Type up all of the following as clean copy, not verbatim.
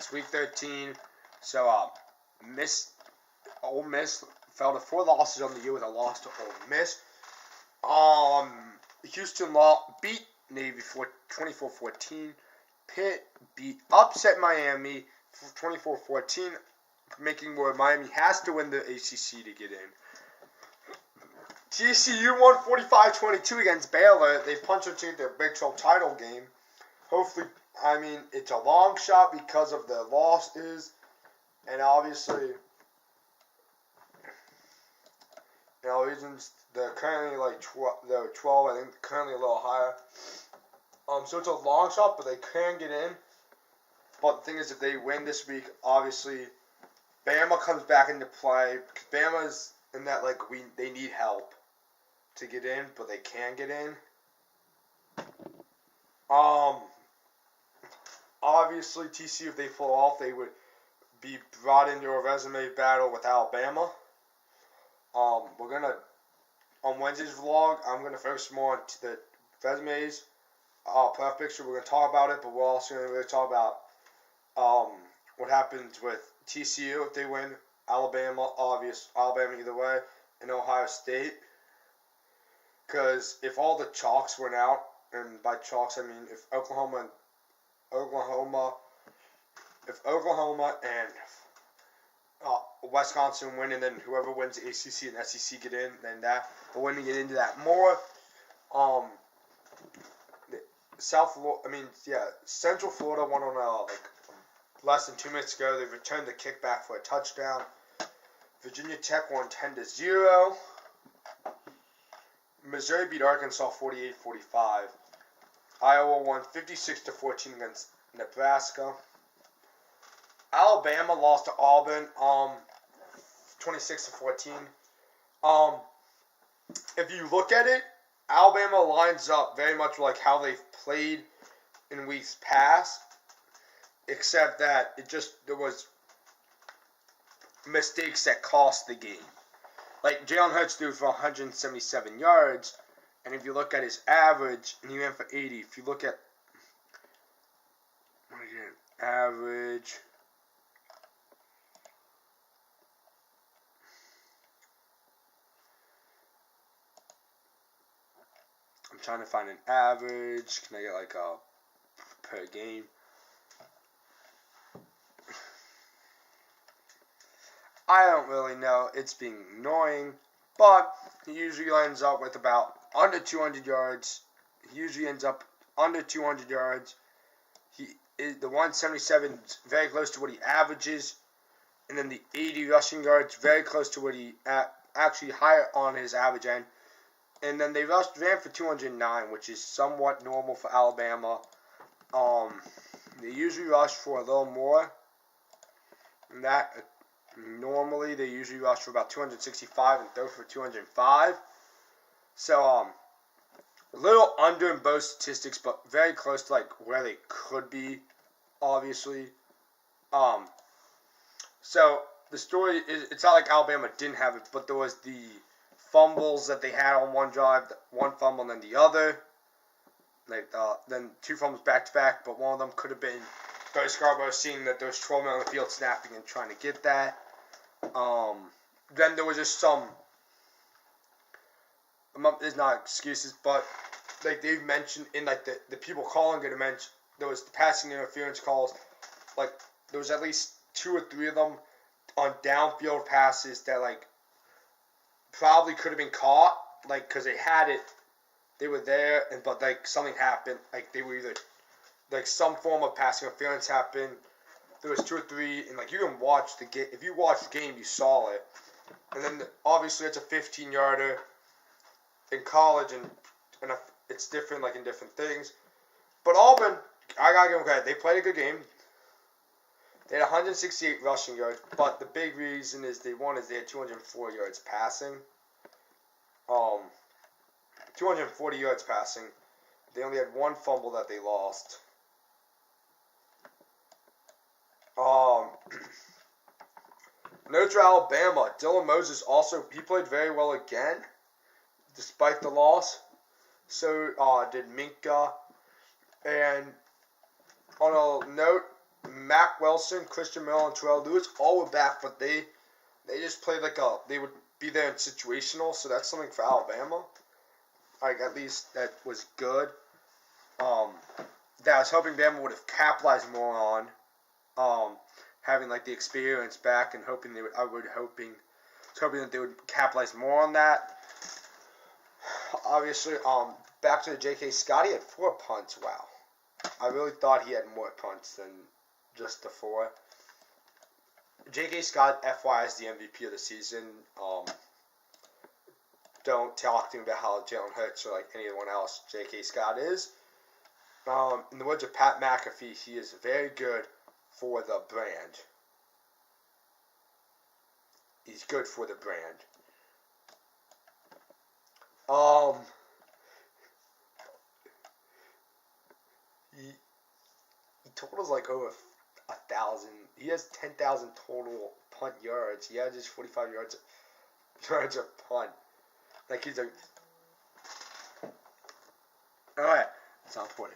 It's week 13. So, Ole Miss fell to 4 losses on the year with a loss to Ole Miss. Houston beat Navy for 24-14. Pitt upset Miami for 24-14, making where Miami has to win the ACC to get in. TCU won 45-22 against Baylor. They punched into their Big 12 title game. Hopefully, it's a long shot because of the losses, and obviously, reasons they're currently they're 12. I think currently a little higher. So it's a long shot, but they can get in. But the thing is, if they win this week, obviously, Bama comes back into play. Because Bama's in that they need help to get in, but they can get in. Obviously, TCU, if they fall off, they would be brought into a resume battle with Alabama. We're gonna on Wednesday's vlog. I'm gonna focus more on the resumes, playoff picture. We're gonna talk about it, but we're also gonna really talk about what happens with TCU if they win, Alabama either way, and Ohio State. Because if all the chalks went out, and by chalks I mean if Oklahoma and Wisconsin win, and then whoever wins the ACC and SEC get in, then that. But when we get into that more, Central Florida won on less than 2 minutes ago. They returned the kickback for a touchdown. Virginia Tech won 10-0. Missouri beat Arkansas 48-45. Iowa won 56-14 against Nebraska. Alabama lost to Auburn 26-14. If you look at it, Alabama lines up very much like how they've played in weeks past, except that there was mistakes that cost the game. Like Jalen Hurts threw for 177 yards, and if you look at his average, and he ran for 80. If you look at average, I'm trying to find an average. Can I get a per game? I don't really know. It's being annoying, but he usually ends up with about under 200 yards. He usually ends up under 200 yards. The 177 is very close to what he averages, and then the 80 rushing yards very close to what he actually higher on his average end. And then they ran for 209, which is somewhat normal for Alabama. They usually rush for a little more than that. Normally, they usually rush for about 265 and throw for 205. So, a little under in both statistics, but very close to where they could be, obviously. So the story is, it's not like Alabama didn't have it, but there was the fumbles that they had on one drive, one fumble and then the other. Then 2 fumbles back to back, but one of them could have been Bo Scarborough seeing that there was 12 men on the field snapping and trying to get that. Then there was just some. There's not excuses, but they've mentioned in the people calling it, there was the passing interference calls. There was at least 2 or 3 of them on downfield passes that probably could have been caught, because they had it, they were there, but something happened. They were either some form of passing interference happened. There was 2 or 3, and you can watch the game. If you watched the game, you saw it. And then obviously it's a 15-yarder in college, and it's different in different things. But Auburn, I gotta give them credit. They played a good game. They had 168 rushing yards, but the big reason they had 204 yards passing. 240 yards passing. They only had 1 fumble that they lost. Notre Alabama, Dylan Moses he played very well again, despite the loss. So did Minka. And on a note, Mack Wilson, Christian Miller, and Terrell Lewis all were back, but they just played they would be there in situational, so that's something for Alabama. Like, at least that was good. That I was hoping Bama would have capitalized more on, having like the experience back, and hoping that they would capitalize more on that. Obviously, back to the J.K. Scott, he had 4 punts. Wow, I really thought he had more punts than just the 4. J.K. Scott, FYI, is the MVP of the season. Don't talk to me about how Jalen Hurts or like anyone else. J.K. Scott is. In the words of Pat McAfee, he is very good for the brand. He's good for the brand. He totals like over 1,000. He has 10,000 total punt yards. He averages 45 yards a punt. Like, he's a... Alright, that's not funny.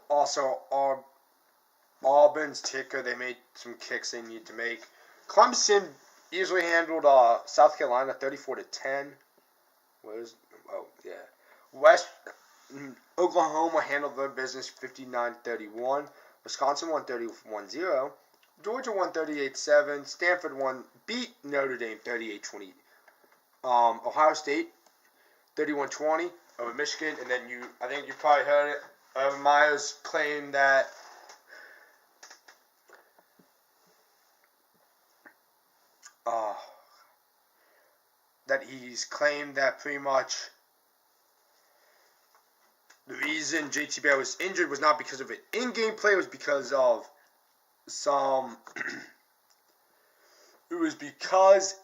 Also, Auburn's kicker, they made some kicks they need to make. Clemson easily handled South Carolina 34-10. Oklahoma handled their business 59-31. Wisconsin won 31-0. Georgia won 38-7. Stanford beat Notre Dame 38-20. Ohio State 31-20 over Michigan, and then I think you probably heard it. Urban Meyer's claimed that he's claimed that pretty much the reason JT Barrett was injured was not because of an in-game play, it was because of it was because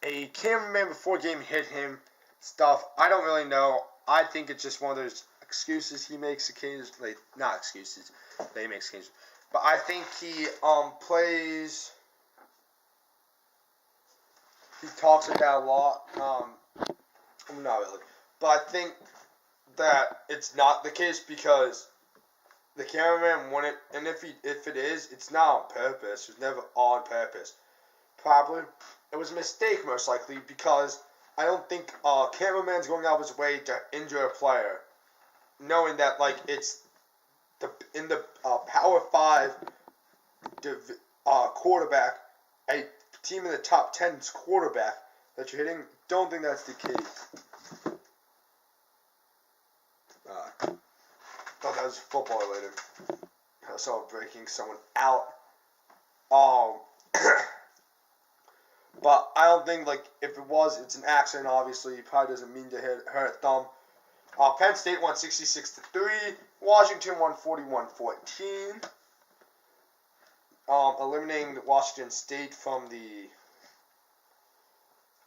a cameraman before game hit him, stuff. I don't really know. I think it's just one of those excuses he makes occasionally. Not excuses that he makes occasionally. But I think he plays... He talks about that a lot. Not really. But I think that it's not the case because the cameraman wouldn't, and if it is, it's not on purpose. It was never on purpose. Probably it was a mistake, most likely, because I don't think cameraman's going out of his way to injure a player, knowing that like it's in the Power 5 quarterback, a team in the top 10's quarterback that you're hitting. Don't think that's the case. Thought that was football related. I saw breaking someone out. But I don't think, like, if it was, it's an accident, obviously. He probably doesn't mean to hurt a thumb. Penn State won 66-3. Washington won 41-14. Eliminating Washington State from the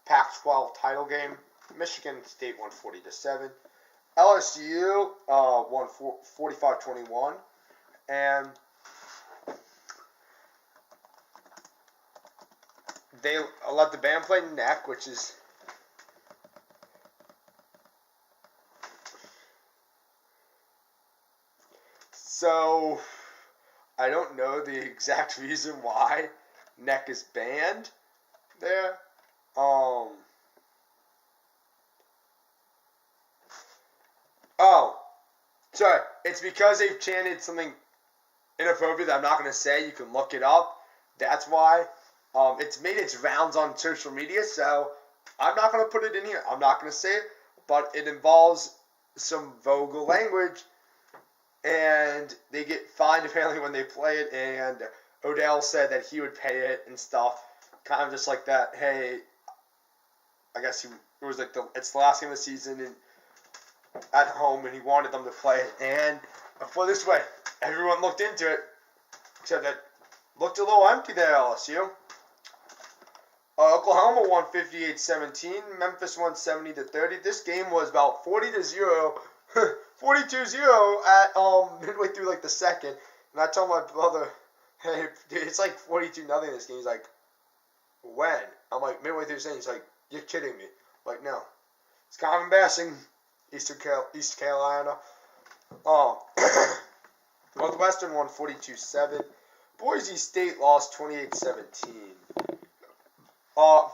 Pac-12 title game. Michigan State won 40-7. LSU won 45-21. And they let the band play neck, which is... So, I don't know the exact reason why neck is banned there. Sorry. It's because they've chanted something inappropriate that I'm not going to say. You can look it up. That's why. It's made its rounds on social media, so I'm not going to put it in here. I'm not going to say it, but it involves some vulgar language, and they get fined apparently when they play it, and Odell said that he would pay it and stuff. Kind of just like that, hey, I guess it was like it's the last game of the season and at home, and he wanted them to play it. And put it this way, everyone looked into it, except that looked a little empty there, LSU. Oklahoma won 58-17. Memphis won 70-30. This game was about 40-0, 42-0 at midway through like the second. And I told my brother, hey, dude, it's like 42-0 this game. He's like, when? I'm like, midway through the second. He's like, you're kidding me. I'm like, no. It's kind of embarrassing. East Carolina. Northwestern won 42-7. Boise State lost 28-17.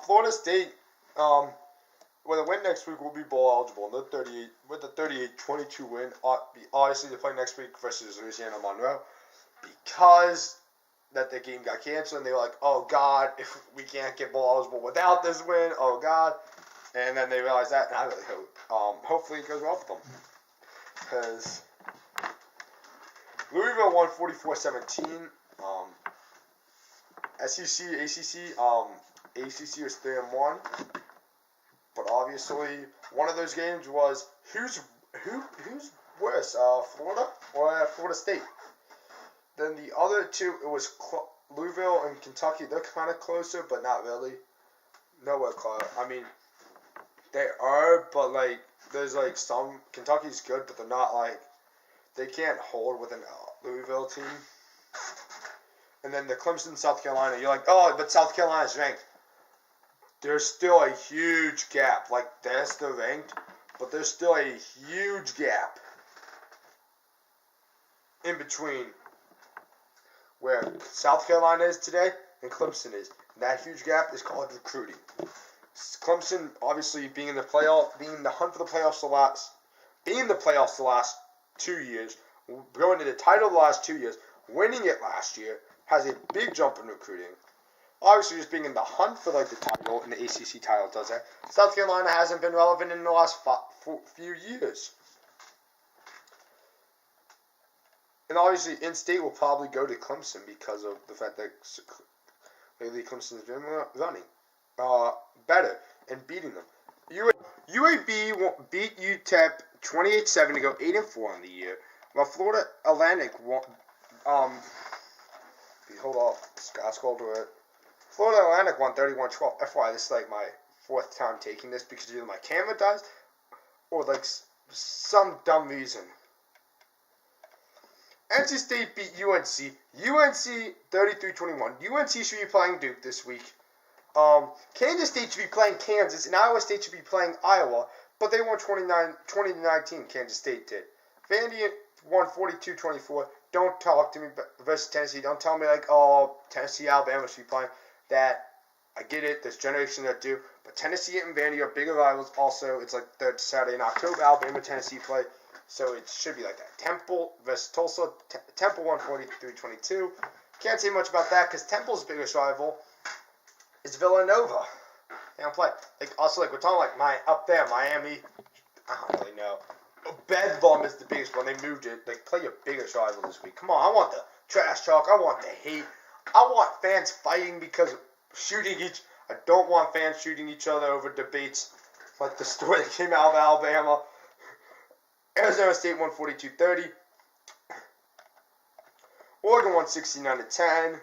Florida State, with a win next week, will be bowl eligible. With a 38-22 win, obviously they play next week versus Louisiana Monroe. Because that the game got canceled, and they were like, oh God, if we can't get bowl eligible without this win, oh God. And then they realized that, and I really hope, hopefully it goes well for them. Because Louisville won 44-17. SEC, ACC, ACC was 3-1. But obviously, one of those games was who's worse, Florida or Florida State? Then the other two, it was Louisville and Kentucky. They're kind of closer, but not really. Nowhere close. I mean, they are, but like there's like some Kentucky's good, but they're not like they can't hold with an Louisville team. And then the Clemson, South Carolina. You're like, oh, but South Carolina's ranked. There's still a huge gap. Like they're still ranked, but there's still a huge gap in between where South Carolina is today and Clemson is. And that huge gap is called recruiting. Clemson, obviously, being in the playoff, being in the hunt for the playoffs the last 2 years, going to the title the last 2 years, winning it last year, has a big jump in recruiting. Obviously, just being in the hunt for like the title and the ACC title does that. South Carolina hasn't been relevant in the last few years. And obviously, in-state will probably go to Clemson because of the fact that lately Clemson's been running better and beating them. UAB beat UTEP 28-7 to go 8-4 on the year, while Florida Atlantic won. Hold off, I'll scroll to it. Florida Atlantic won 31-12. FYI, this is like my fourth time taking this because either my camera dies or like some dumb reason. NC State beat UNC. UNC 33-21. UNC should be playing Duke this week. Kansas State should be playing Kansas, and Iowa State should be playing Iowa, but they won 20-19. Kansas State did. Vandy won 42-24. Don't talk to me versus Tennessee. Don't tell me like, oh, Tennessee, Alabama should be playing. That I get it. There's generations that do, but Tennessee and Vandy are bigger rivals. Also, it's like third Saturday in October. Alabama, Tennessee play. So it should be like that. Temple versus Tulsa. Temple won 43-22. Can't say much about that because Temple's biggest rival is Villanova. They don't play. Like also like we're talking like up there, Miami. I don't really know. Bedlam is the biggest one. They moved it. Like play your biggest rival this week. Come on, I want the trash talk. I want the hate. I want fans fighting because of shooting each. I don't want fans shooting each other over debates like the story that came out of Alabama. Arizona State won 42-30. Oregon won 69-10.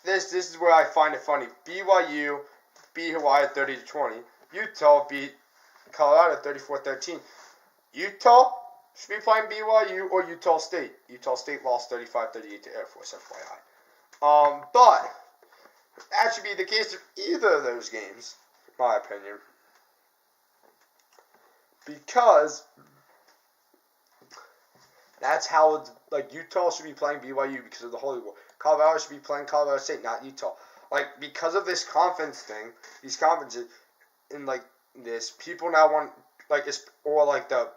This is where I find it funny. BYU beat Hawaii 30-20. Utah beat Colorado 34-13. Utah should be playing BYU or Utah State. Utah State lost 35-38 to Air Force, FYI. But that should be the case of either of those games, in my opinion. Because that's how it's, like Utah should be playing BYU because of the Holy War. Colorado should be playing Colorado State, not Utah. Like because of this conference thing, these conferences, and like this, people now want like it's or like the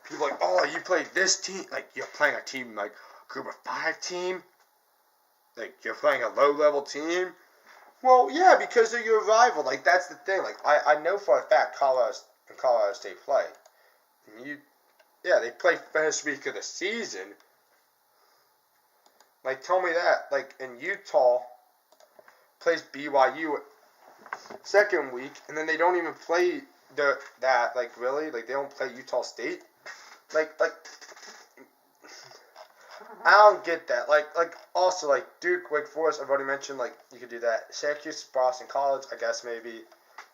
people like, oh, you play this team, like you're playing a team like group of 5 team, like you're playing a low level team. Well, yeah, because they're your rival. Like that's the thing. Like I know for a fact Colorado State play. And they play first week of the season. Like, tell me that. Like, in Utah, plays BYU second week, and then they don't even play that. Like, really? Like, they don't play Utah State? Like, I don't get that. Like, also, like, Duke, Wake Forest, I've already mentioned, like, you could do that. Syracuse, Boston College, I guess maybe.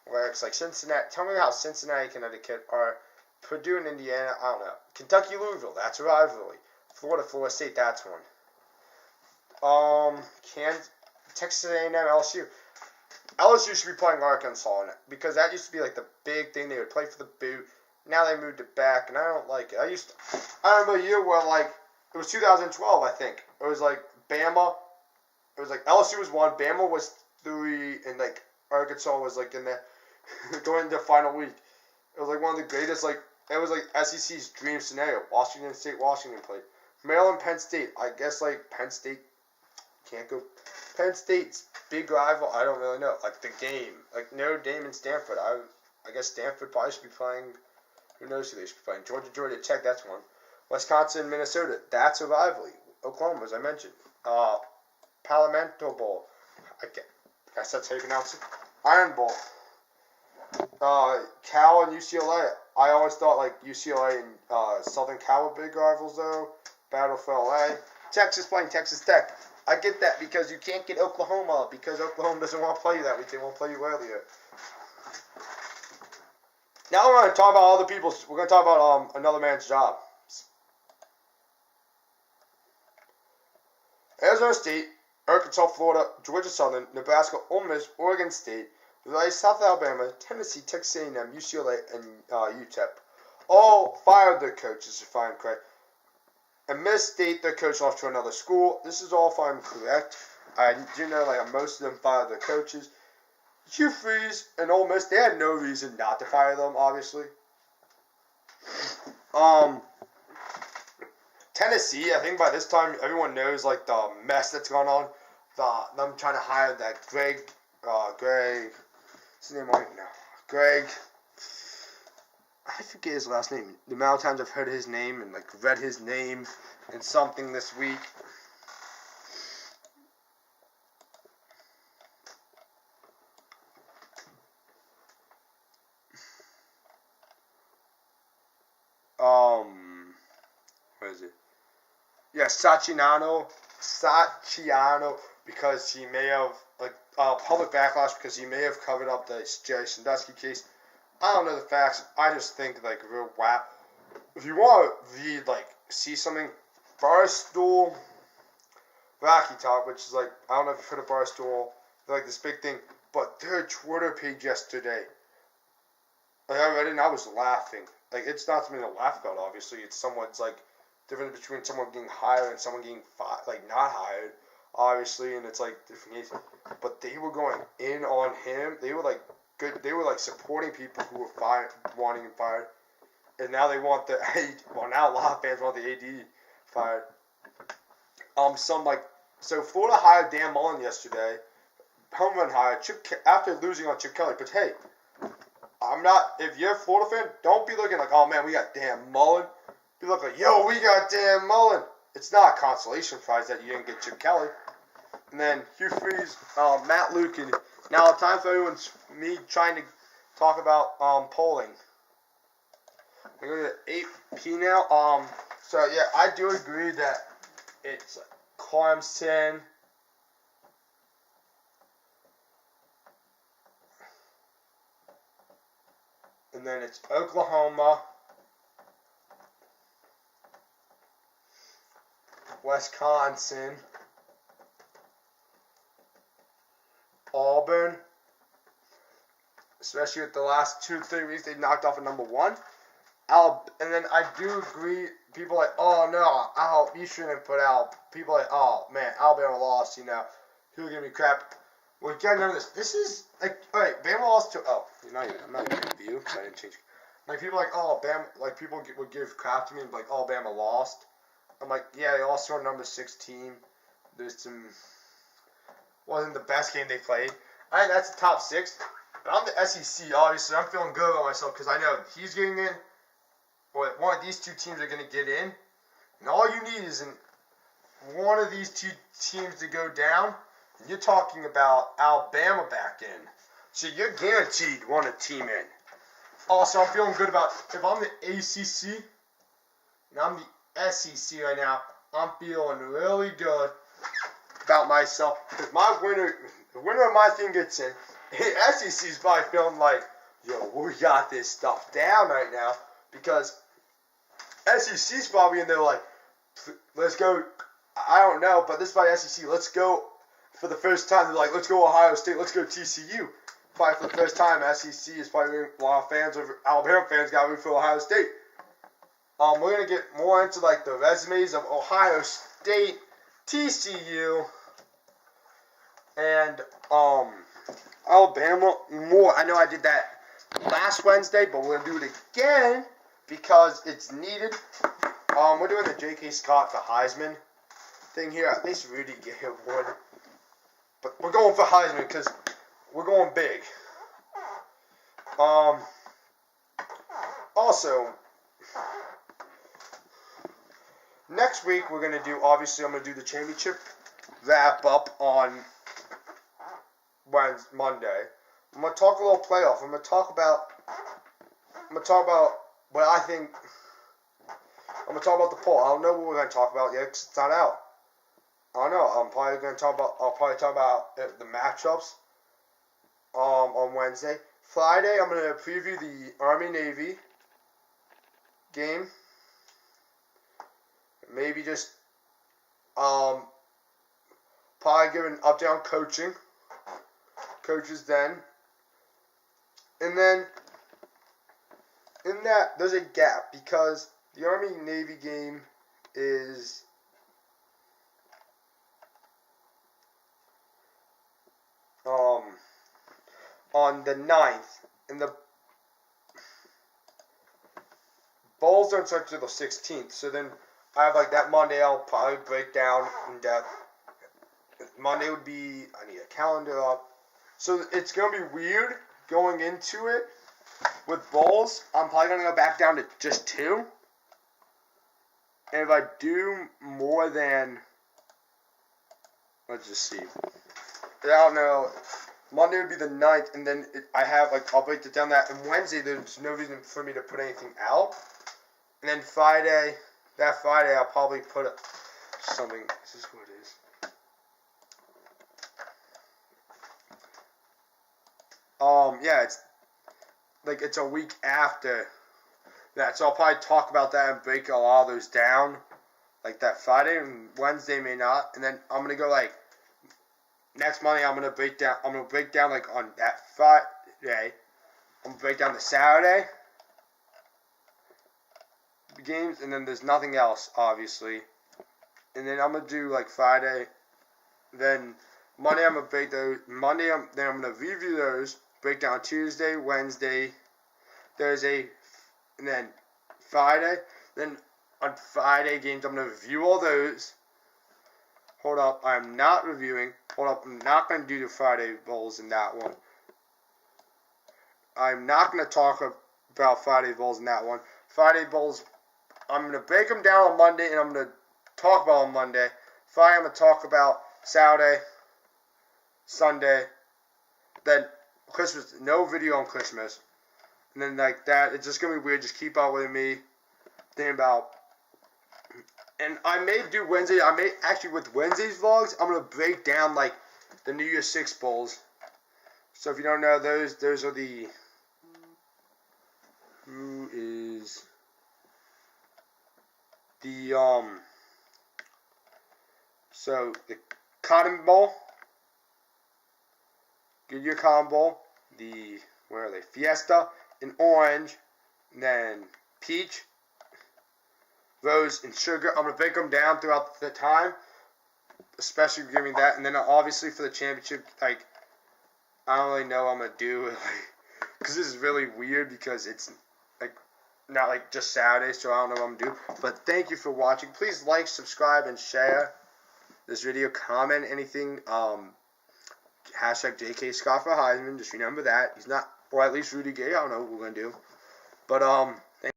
Where it's like Cincinnati. Tell me how Cincinnati, Connecticut are. Purdue and Indiana, I don't know. Kentucky, Louisville, that's a rivalry. Florida State, that's one. Texas A&M, LSU. LSU should be playing Arkansas because that used to be like the big thing. They would play for the boot. Now they moved it back, and I don't like it. I remember a year where like It was 2012, I think. It was like Bama. It was like LSU was 1, Bama was 3, and like Arkansas was like in the going into the final week. It was like one of the greatest. Like it was like SEC's dream scenario. Washington State, Washington played. Maryland, Penn State. I guess like Penn State can't go. Penn State's big rival. I don't really know. Like the game. Like Notre Dame and Stanford. I guess Stanford probably should be playing. Who knows who they should be playing? Georgia Tech. That's one. Wisconsin, Minnesota. That's a rivalry. Oklahoma, as I mentioned. Palmetto Bowl. I guess that's how you pronounce it. Iron Bowl. Cal and UCLA. I always thought like UCLA and Southern Cal were big rivals though. Battle for LA. Texas playing Texas Tech. I get that because you can't get Oklahoma because Oklahoma doesn't want to play you that week. They won't play you earlier. Now we're going to talk about other people's. We're going to talk about another man's job. Arizona State, Arkansas, Florida, Georgia Southern, Nebraska, Ole Miss, Oregon State, South Alabama, Tennessee, Texas A&M, UCLA, and UTEP all fired their coaches, if I'm correct. And Miss State, their coach off to another school. This is all if I'm correct. I do know like most of them fired their coaches. Hugh Freeze and Ole Miss, they had no reason not to fire them, obviously. Tennessee, I think by this time everyone knows like the mess that's going on. Them trying to hire that Greg, what's his name right now? Greg, I forget his last name. The amount of times I've heard his name and like read his name in something this week. What is it? Yeah, Sacchiano, because he may have like public backlash because he may have covered up the Jerry Sandusky case. I don't know the facts. I just think like real wow. If you want to read like see something, Barstool, Rocky Talk, which is like I don't know if you've heard of Barstool. They're like this big thing, but their Twitter page yesterday. Like I read it and I was laughing. Like it's not something to laugh about. Obviously, it's someone's like difference between someone getting hired and someone getting like not hired. Obviously, and it's like different cases. But they were going in on him. They were like good. They were like supporting people who were fired, wanting him fired, and now they want the well now a lot of fans want the AD fired. So Florida hired Dan Mullen yesterday. Home run hired after losing on Chip Kelly. But hey, I'm not. If you're a Florida fan, don't be looking like, oh man, we got Dan Mullen. Be looking like, yo, we got Dan Mullen. It's not a consolation prize that you didn't get Chip Kelly. And then Hugh Freeze, Matt Lukin. Now, time for me trying to talk about polling. We're going to 8P now. So yeah, I do agree that it's Clemson. And then it's Oklahoma, Wisconsin, Auburn, especially with the last 2-3 weeks they knocked off a number 1. And then I do agree, people like, oh no, you shouldn't put out, people like, oh man, Alabama lost, he'll give me crap. Well, you gotta know this. This is like, alright, Bama lost to. Oh, I'm not even going to view because I didn't change. Like people like, oh, Bama. Like people would give crap to me, like, oh, Bama lost. I'm like, yeah, they lost to our number 6 team. There's some. Wasn't the best game they played. I think that's the top 6. But I'm the SEC, obviously. I'm feeling good about myself because I know he's getting in. Or one of these 2 teams are going to get in. And all you need is one of these 2 teams to go down. You're talking about Alabama back in. So you're guaranteed one a team in. Also, I'm feeling good about, if I'm the ACC, and I'm the SEC right now, I'm feeling really good about myself. Because the winner of my thing gets in. The SEC is probably feeling like, yo, we got this stuff down right now. Because SEC's probably in there like, let's go, I don't know, but this is by SEC, let's go. For the first time, they're like, let's go Ohio State, let's go TCU. Probably for the first time, SEC is probably a lot of fans, Alabama fans got root for Ohio State. We're gonna get more into like the resumes of Ohio State, TCU, and Alabama. More. I know I did that last Wednesday, but we're gonna do it again because it's needed. We're doing the J.K. Scott for Heisman thing here. At least Rudy Gay would, but we're going for Heisman because we're going big. Also, next week we're gonna do. Obviously, I'm gonna do the championship wrap up on Monday. I'm gonna talk a little playoff. I'm gonna talk about what I think. I'm gonna talk about the poll. I don't know what we're gonna talk about yet because it's not out. I don't know. I'll probably talk about the matchups. On Wednesday. Friday, I'm gonna preview the Army-Navy game. Maybe just probably give an update on coaches then. And then in that there's a gap because the Army-Navy game is on the 9th, and the bowls don't start till the 16th. So then I have like that Monday. I'll probably break down in depth. Monday would be I need a calendar up, so it's gonna be weird going into it with bowls. I'm probably gonna go back down to just 2, and if I do more than, let's just see. I don't know. Monday would be the 9th, and then I'll break it down that. And Wednesday, there's no reason for me to put anything out. And then Friday, I'll probably put something. Is this what it is? Yeah, it's a week after that, so I'll probably talk about that and break a lot of those down, like that Friday, and Wednesday may not. And then I'm gonna go like. Next Monday, I'm gonna break down like on that Friday. I'm gonna break down the Saturday games, and then there's nothing else, obviously. And then I'm gonna do like Friday. Then Monday, I'm gonna break those. Monday, I'm gonna review those. Break down Tuesday, Wednesday, Thursday, and then Friday. Then on Friday games, I'm gonna review all those. Hold up, I'm not reviewing. Hold up, I'm not going to do the Friday Bowls in that one. I'm not going to talk about Friday Bowls in that one. Friday Bowls, I'm going to break them down on Monday, and I'm going to talk about on Monday. Friday, I'm going to talk about Saturday, Sunday, then Christmas. No video on Christmas. And then like that, it's just going to be weird. Just keep up with me. Thinking about... And I may do Wednesday. With Wednesday's vlogs, I'm going to break down, like, the New Year's 6 bowls. So if you don't know, those are the... Who is... The, So, the Cotton Bowl. Goodyear Cotton Bowl. Where are they? Fiesta in orange. And then peach, rose, and sugar. I'm going to break them down throughout the time, especially giving that. And then obviously for the championship, like, I don't really know what I'm going to do, because this is really weird because it's, like, not, like, just Saturday, so I don't know what I'm going to do. But thank you for watching. Please like, subscribe, and share this video. Comment anything. Hashtag J.K. Scott for Heisman. Just remember that. He's not, or at least Rudy Gay. I don't know what we're going to do. But,